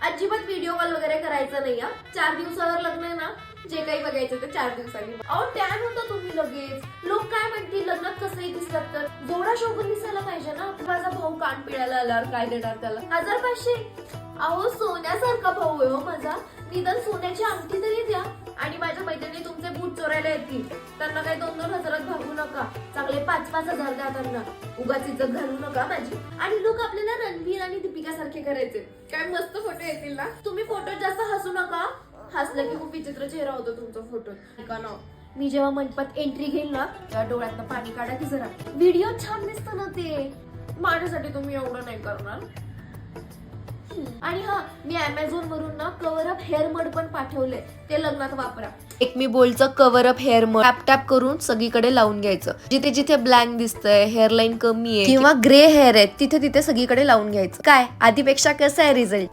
अजिबात video call वगैरे करायचा नाही. 4 दिवसावर लग्न आहे ना, जे काही बघायचं ते 4 दिवसांनी. अहो टॅन होता तुम्ही लगेच. लोक काय म्हणतील लग्नात कसंही दिसतात तर जोडा शोभून दिसायला पाहिजे ना. माझा भाऊ कान पिळायला आल्यावर काय देणार त्याला? 1500. अहो सोन्यासारखा भाऊ आहे हो माझा. निदान सोन्याची अंगठी तरी द्या. आणि माझ्या मैत्रिणी तुमचे बूट चोरायला येतील, त्यांना काही 2-2 हजारात भागू नका. चांगले 5-5 हजार द्या त्यांना. उगाच इज्जत घालू नका माझी. आणि लोक आपल्याला रणबीर आणि दीपिका सारखे करायचे. काय मस्त फोटो येतील ना. तुम्ही फोटोत जास्त हसू नका. हसलं की खूप विचित्र चेहरा होतो तुमचा फोटो का ना. मी जेव्हा मंडपात एंट्री घेईल ना तेव्हा डोळ्यातनं पाणी काढा की जरा. व्हिडिओ छान दिसतं ना ते. माझ्यासाठी तुम्ही एवढं नाही करणार. आणि मी अमेझॉन वरून ना कव्हर अप हेअर मड पण पाठवले, ते लग्नात वापरा. एक मी बोलचं cover up hair mud tap tap करून सगळीकडे लावून घ्यायचं. जिथे जिथे ब्लॅक दिसतंय, हेअरलाईन कमी आहे किंवा ग्रे हेअर आहे, तिथे तिथे सगळीकडे लावून घ्यायचं. काय आधीपेक्षा कसं आहे रिझल्ट?